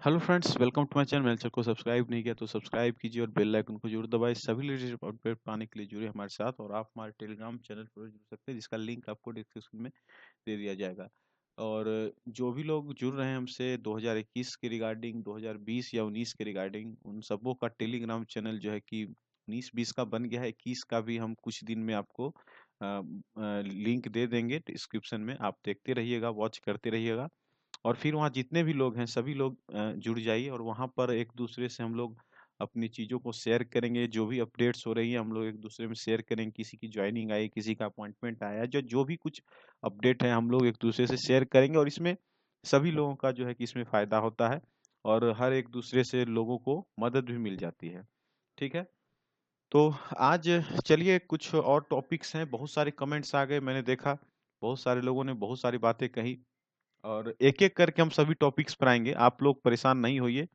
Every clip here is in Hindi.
Hello friends, welcome to my channel. मेरे चैनल को सब्सक्राइब नहीं किया तो सब्सक्राइब कीजिए और बेल आइकन को जरूर दबाएं। सभी लेटेस्ट अपडेट पाने के लिए जुड़े हमारे साथ और आप हमारे टेलीग्राम चैनल पर जुड़ सकते हैं, जिसका लिंक आपको डिस्क्रिप्शन में दे दिया जाएगा। और जो भी लोग जुड़ रहे हैं हमसे 2021 के रिगार्डिंग, 2020 या 19 के रिगार्डिंग, उन सबों का टेलीग्राम चैनल जो है कि 19-20 का बन गया है। 21 का भी हम कुछ दिन में आपको लिंक दे देंगे डिस्क्रिप्शन में। आप देखते रहिएगा, वॉच करते रहिएगा। और फिर वहाँ जितने भी लोग हैं सभी लोग जुड़ जाइए और वहाँ पर एक दूसरे से हम लोग अपनी चीज़ों को शेयर करेंगे। जो भी अपडेट्स हो रही है हम लोग एक दूसरे में शेयर करेंगे। किसी की ज्वाइनिंग आई, किसी का अपॉइंटमेंट आया, जो जो भी कुछ अपडेट है हम लोग एक दूसरे से शेयर करेंगे। और इसमें सभी लोगों का जो है कि इसमें फ़ायदा होता है और हर एक दूसरे से लोगों को मदद भी मिल जाती है। ठीक है? तो आज चलिए कुछ और टॉपिक्स हैं। बहुत सारे कमेंट्स आ गए, मैंने देखा। बहुत सारे लोगों ने बहुत सारी बातें कही और एक-एक करके हम सभी टॉपिक्स पर आएँगे। आप लोग परेशान नहीं होइए।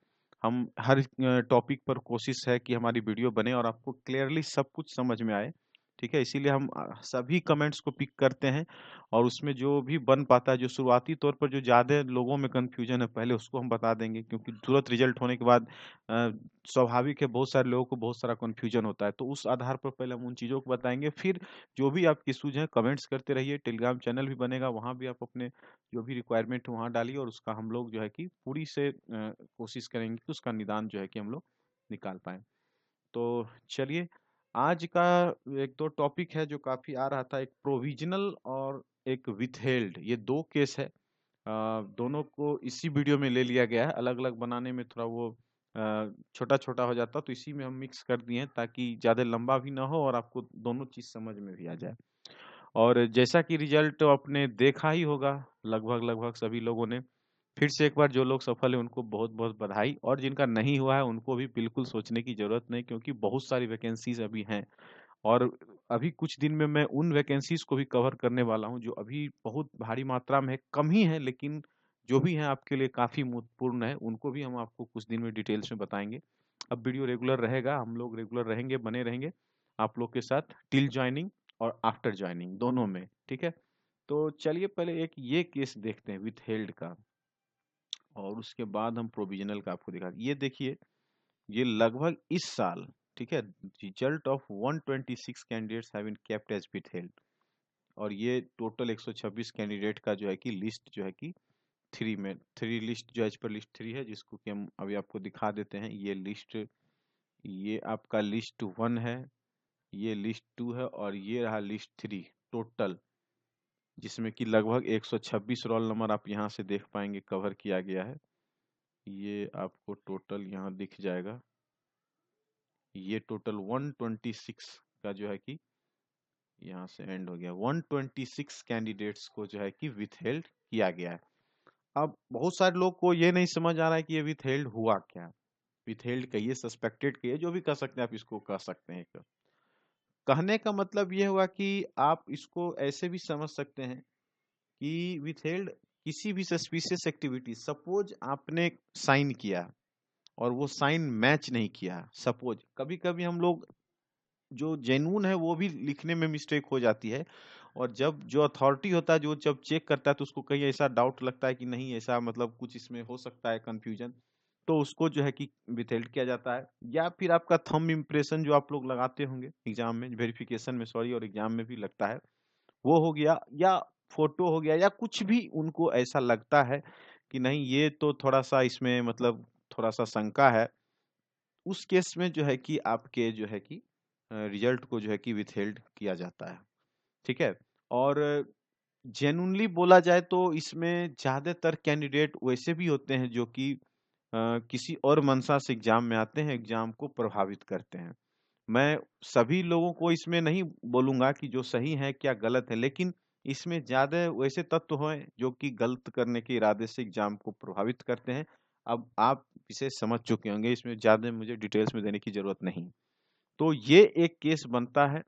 हम हर टॉपिक पर कोशिश है कि हमारी वीडियो बने और आपको क्लियरली सब कुछ समझ में आए। ठीक है? इसीलिए हम सभी कमेंट्स को पिक करते हैं और उसमें जो भी बन पाता है, जो शुरुआती तौर पर जो ज़्यादा लोगों में कन्फ्यूजन है, पहले उसको हम बता देंगे, क्योंकि तुरंत रिजल्ट होने के बाद स्वाभाविक है बहुत सारे लोगों को बहुत सारा कन्फ्यूजन होता है। तो उस आधार पर पहले हम उन चीज़ों को बताएँगे। फिर जो भी आपकी इश्यूज़ हैं कमेंट्स करते रहिए। टेलीग्राम चैनल भी बनेगा, वहाँ भी आप अपने जो भी रिक्वायरमेंट है वहाँ डालिए और उसका हम लोग जो है कि पूरी से कोशिश करेंगे कि उसका निदान जो है कि हम लोग निकाल पाएँ। तो चलिए, आज का एक दो टॉपिक है जो काफ़ी आ रहा था, एक प्रोविज़नल और एक विथहेल्ड, ये 2 केस है। दोनों को इसी वीडियो में ले लिया गया है। अलग-अलग बनाने में थोड़ा वो छोटा-छोटा हो जाता, तो इसी में हम मिक्स कर दिए हैं ताकि ज़्यादा लंबा भी ना हो और आपको दोनों चीज़ समझ में भी आ जाए। और जैसा कि रिजल्ट आपने देखा ही होगा, लगभग-लगभग सभी लोगों ने। फिर से एक बार जो लोग सफल हैं उनको बहुत-बहुत बधाई, और जिनका नहीं हुआ है उनको भी बिल्कुल सोचने की ज़रूरत नहीं, क्योंकि बहुत सारी वैकेंसीज़ अभी हैं। और अभी कुछ दिन में मैं उन वैकेंसीज़ को भी कवर करने वाला हूँ जो अभी बहुत भारी मात्रा में है, कम ही है लेकिन जो भी हैं आपके लिए काफ़ी महत्वपूर्ण है, उनको भी हम आपको कुछ दिन में डिटेल्स में बताएँगे। अब वीडियो रेगुलर रहेगा, हम लोग रेगुलर रहेंगे, बने रहेंगे आप लोग के साथ टिल जॉइनिंग और आफ्टर जॉइनिंग दोनों में, ठीक है? तो चलिए पहले एक ये केस देखते हैं विथहेल्ड का और उसके बाद हम प्रोविज़नल का आपको दिखा ये देखिए, ये लगभग इस साल, ठीक है? Result of 126 candidates have been kept as withheld, और ये टोटल 126 कैंडिडेट का जो है कि लिस्ट जो है कि 3 में 3 लिस्ट जो एज़ पर लिस्ट 3 है, जिसको कि हम अभी आपको दिखा देते हैं। ये लिस्ट, ये आपका लिस्ट 1 है, ये लिस्ट 2 है और ये रहा लिस्ट 3 टोटल, जिसमें कि लगभग 126 रोल नंबर आप यहाँ से देख पाएँगे कवर किया गया है। ये आपको टोटल यहाँ दिख जाएगा। ये टोटल 126 का जो है कि यहाँ से एंड हो गया। 126 कैंडिडेट्स को जो है कि विथहेल्ड किया गया है। अब बहुत सारे लोग को ये नहीं समझ आ रहा है कि ये विथहेल्ड हुआ क्या? विथहेल्ड कहिए, सस्पेक्टेड कहिए, जो भी कह सकते हैं आप इसको कह सकते हैं एक। कहने का मतलब ये हुआ कि आप इसको ऐसे भी समझ सकते हैं कि विथहेल्ड किसी भी सस्पिशियस एक्टिविटी, सपोज आपने साइन किया और वो साइन मैच नहीं किया, सपोज कभी-कभी हम लोग जो जेन्युइन है वो भी लिखने में मिस्टेक हो जाती है, और जब जो अथॉरिटी होता है जो जब चेक करता है तो उसको कहीं ऐसा डाउट लगता है कि नहीं, ऐसा मतलब कुछ इसमें हो सकता है कंफ्यूजन, तो उसको जो है कि विथहेल्ड किया जाता है। या फिर आपका थंब इम्प्रेशन जो आप लोग लगाते होंगे एग्जाम में, वेरिफिकेशन में सॉरी, और एग्जाम में भी लगता है, वो हो गया, या फोटो हो गया, या कुछ भी उनको ऐसा लगता है कि नहीं ये तो थोड़ा सा इसमें मतलब थोड़ा सा शंका है, उस केस में जो है कि आपके जो है कि रिजल्ट को जो है कि विथहेल्ड किया जाता है। ठीक है? और जेन्युइनली बोला जाए तो इसमें ज़्यादातर कैंडिडेट वैसे भी होते हैं जो कि किसी और मंशा से एग्ज़ाम में आते हैं, एग्ज़ाम को प्रभावित करते हैं। मैं सभी लोगों को इसमें नहीं बोलूँगा कि जो सही है, क्या गलत है, लेकिन इसमें ज़्यादा वैसे तत्व हैं जो कि गलत करने के इरादे से एग्ज़ाम को प्रभावित करते हैं। अब आप इसे समझ चुके होंगे, इसमें ज़्यादा मुझे डिटेल्स में देने की ज़रूरत नहीं। तो ये एक केस बनता है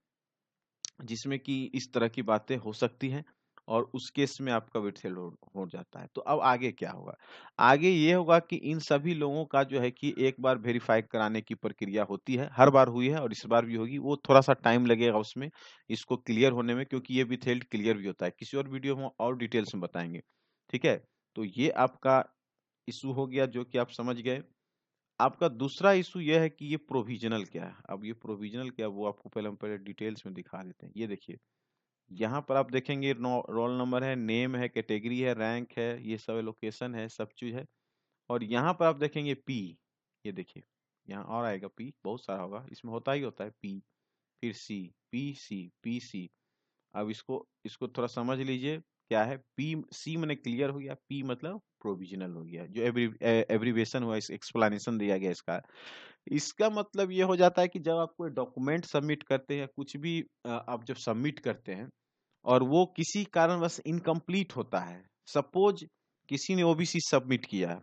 जिसमें कि इस तरह की बातें हो सकती हैं और उस केस में आपका विथहेल्ड हो जाता है। तो अब आगे क्या होगा? आगे ये होगा कि इन सभी लोगों का जो है कि एक बार वेरीफाई कराने की प्रक्रिया होती है, हर बार हुई है और इस बार भी होगी। वो थोड़ा-सा टाइम लगेगा उसमें, इसको क्लियर होने में, क्योंकि ये विथहेल्ड क्लियर भी होता है। किसी और वीडियो में और डिटेल्स में बताएँगे, ठीक है? तो ये आपका इशू हो गया जो कि आप समझ गए। आपका दूसरा इशू ये है कि ये प्रोविजनल क्या है। अब ये प्रोविजनल क्या है वो आपको पहले हम पहले डिटेल्स में दिखा देते हैं। ये देखिए, यहाँ पर आप देखेंगे रोल नंबर है, नेम है, कैटेगरी है, रैंक है, ये सब लोकेशन है, सब चीज है। और यहाँ पर आप देखेंगे पी, ये देखिए यहाँ और आएगा पी, बहुत सारा होगा, इसमें होता ही होता है पी, फिर सी, पी सी, पी सी। अब इसको इसको थोड़ा समझ लीजिए क्या है। पी सी मैंने क्लियर हो गया, पी मतलब प्रोविजनल हो गया, जो एब्रीवेशन हुआ, इस एक्सप्लेनेशन दिया गया इसका। इसका मतलब ये हो जाता है कि जब आप कोई डॉक्यूमेंट सबमिट करते हैं, कुछ भी आप जब सबमिट करते हैं और वो किसी कारणवश इनकम्प्लीट होता है, सपोज किसी ने ओबीसी सबमिट किया,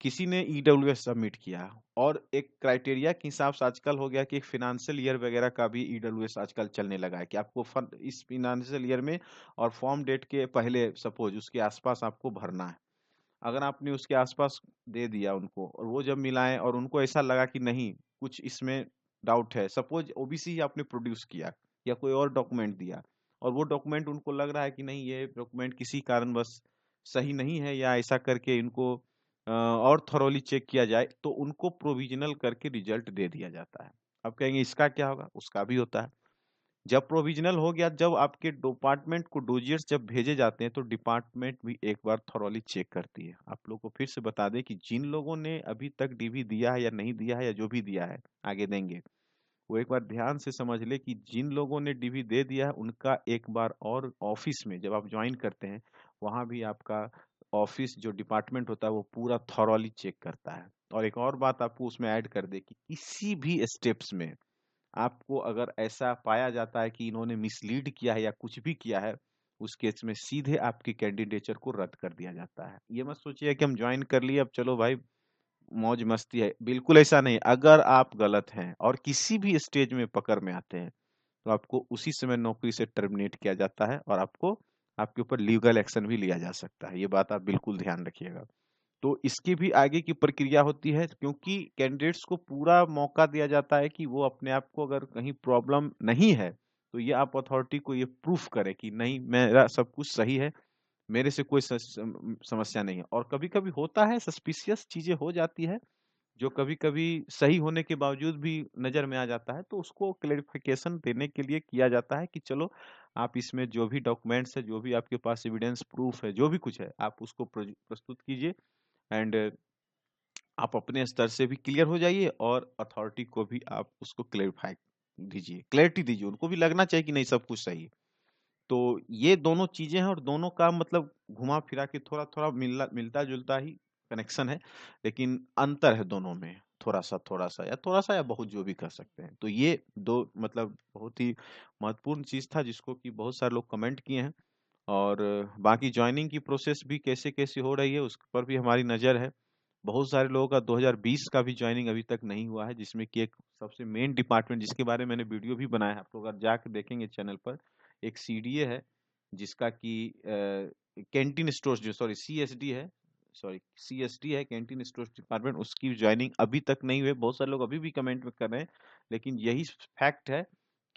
किसी ने ईडब्ल्यूएस सबमिट किया, और एक क्राइटेरिया के हिसाब से आजकल हो गया कि एक फिनेंशियल ईयर वगैरह का भी ईडब्ल्यूएस आजकल चलने लगा है कि आपको फंड इस फिनेंशियल ईयर में और फॉर्म डेट के पहले सपोज उसके आसपास आपको भरना है। अगर आपने उसके आसपास दे दिया उनको और वो जब मिलाएं और उनको ऐसा लगा कि नहीं कुछ इसमें डाउट है, सपोज ओबीसी आपने प्रोड्यूस किया या कोई और डॉक्यूमेंट दिया और वो डॉक्यूमेंट उनको लग रहा है कि नहीं ये डॉक्यूमेंट किसी कारणवश सही नहीं है, या ऐसा करके इनको और थॉरोली चेक किया जाए, तो उनको प्रोविजनल करके रिजल्ट दे दिया जाता है। अब कहेंगे इसका क्या होगा, उसका भी होता है। जब प्रोविजनल हो गया, जब आपके डिपार्टमेंट को डोजियर्स जब भेजे जाते हैं तो डिपार्टमेंट भी एक बार थॉरोली चेक करती है। आप लोग को फिर से बता दें कि जिन लोगों ने अभी तक डीवी दिया है या नहीं दिया है, या जो भी दिया है आगे देंगे, वो एक बार ध्यान से समझ ले कि जिन लोगों ने डीवी दे दिया है उनका एक बार और ऑफिस में जब आप ज्वाइन करते हैं, वहां भी आपका ऑफिस जो डिपार्टमेंट होता है वो पूरा थॉरोली चेक करता है। और एक और बात आपको उसमें ऐड कर दे कि किसी भी स्टेप्स में आपको अगर ऐसा पाया जाता है कि इन्होंने मिसलीड किया है या कुछ भी किया है, उस केस में सीधे आपकी कैंडिडेचर को रद्द कर दिया जाता है। ये मत सोचिए कि हम ज्वाइन कर लिए अब चलो भाई मौज मस्ती है, बिल्कुल ऐसा नहीं। अगर आप गलत हैं और किसी भी स्टेज में पकड़ में आते हैं, तो आपको उसी समय नौकरी से टर्मिनेट किया जाता है और आपको आपके ऊपर लीगल एक्शन भी लिया जा सकता है। ये बात आप बिल्कुल ध्यान रखिएगा। तो इसकी भी आगे की प्रक्रिया होती है, क्योंकि कैंडिडेट्स को पूरा मौका दिया जाता है कि वो अपने आप को, अगर कहीं प्रॉब्लम नहीं है तो ये आप अथॉरिटी को ये प्रूफ करें कि नहीं मेरा सब कुछ सही है, मेरे से कोई समस्या नहीं है। और कभी कभी होता है सस्पिशियस चीजें हो जाती है जो कभी कभी सही होने के बावजूद भी नजर में आ जाता है, तो उसको क्लेरिफिकेशन देने के लिए किया जाता है कि चलो आप इसमें जो भी डॉक्यूमेंट्स है, जो भी आपके पास एविडेंस प्रूफ है, जो भी कुछ है, आप उसको प्रस्तुत कीजिए। एंड आप अपने स्तर से भी क्लियर हो जाइए और अथॉरिटी को भी आप उसको क्लेरिफाई दीजिए, क्लैरिटी दीजिए, उनको भी लगना चाहिए कि नहीं सब कुछ सही है। तो ये दोनों चीजें हैं और दोनों का मतलब घुमा फिरा के थोड़ा थोड़ा मिलता जुलता ही कनेक्शन है, लेकिन अंतर है दोनों में, थोड़ा सा या बहुत, जो भी कर सकते हैं। तो ये दो मतलब बहुत ही महत्वपूर्ण चीज था जिसको कि बहुत सारे लोग कमेंट किए हैं। और बाकी ज्वाइनिंग की प्रोसेस भी कैसे कैसे हो रही है उस पर भी हमारी नज़र है। बहुत सारे लोगों का 2020 का भी ज्वाइनिंग अभी तक नहीं हुआ है, जिसमें कि एक सबसे मेन डिपार्टमेंट जिसके बारे में मैंने वीडियो भी बनाया है, आप लोग अगर जाकर देखेंगे चैनल पर, एक सीडीए है जिसका कि कैंटीन स्टोर्स, जो सॉरी सीएसडी है, सॉरी सीएसडी है, कैंटीन स्टोर्स डिपार्टमेंट, उसकी ज्वाइनिंग अभी तक नहीं हुई। बहुत सारे लोग अभी भी कमेंट में कर रहे हैं, लेकिन यही फैक्ट है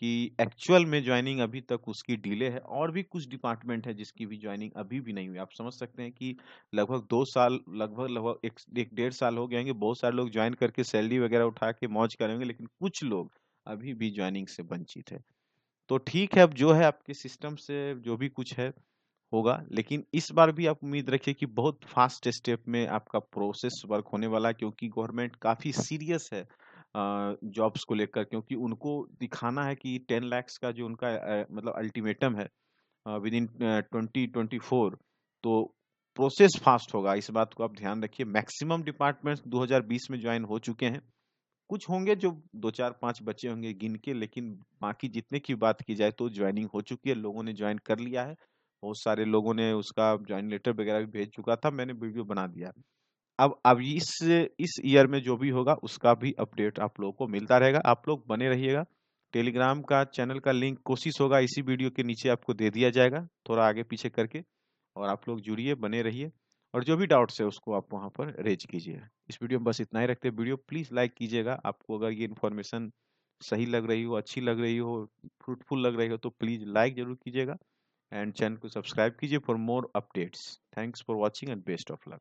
कि एक्चुअल में ज्वाइनिंग अभी तक उसकी डिले है। और भी कुछ डिपार्टमेंट है जिसकी भी ज्वाइनिंग अभी भी नहीं हुई। आप समझ सकते हैं कि लगभग 2 साल, लगभग एक डेढ़ साल हो गए होंगे, बहुत सारे लोग ज्वाइन करके सैलरी वगैरह उठा के मौज करेंगे, लेकिन कुछ लोग अभी भी ज्वाइनिंग से वंचित है। तो ठीक है, अब जो है आपके सिस्टम से जो भी कुछ है होगा, लेकिन इस बार भी आप उम्मीद रखिए कि बहुत फास्ट स्टेप में आपका प्रोसेस वर्क होने वाला है, क्योंकि गवर्नमेंट काफी सीरियस है जॉब्स को लेकर, क्योंकि उनको दिखाना है कि 10 लाख का जो उनका मतलब अल्टीमेटम है विद इन 2024, तो प्रोसेस फास्ट होगा। इस बात को आप ध्यान रखिए। मैक्सिमम डिपार्टमेंट्स 2020 में ज्वाइन हो चुके हैं, कुछ होंगे जो 2 4 5 बच्चे होंगे गिन के, लेकिन बाकी जितने की बात की जाए तो ज्वाइनिंग हो चुकी है, लोगों ने ज्वाइन कर लिया है। बहुत सारे लोगों ने उसका ज्वाइन लेटर वगैरह भी भेज चुका था, मैंने वीडियो बना दिया। अब इस ईयर में जो भी होगा उसका भी अपडेट आप लोगों को मिलता रहेगा। आप लोग बने रहिएगा। टेलीग्राम का चैनल का लिंक कोशिश होगा इसी वीडियो के नीचे आपको दे दिया जाएगा, थोड़ा आगे पीछे करके। और आप लोग जुड़िए, बने रहिए, और जो भी डाउट्स है उसको आप वहाँ पर रेज कीजिए। इस वीडियो में बस इतना ही रखते हैं। वीडियो प्लीज लाइक कीजिएगा। आपको अगर ये इन्फॉर्मेशन सही लग रही हो, अच्छी लग रही हो, फ्रूटफुल लग रही हो, तो प्लीज लाइक जरूर कीजिएगा। एंड चैनल को सब्सक्राइब कीजिए for more updates. Thanks for watching and best of luck.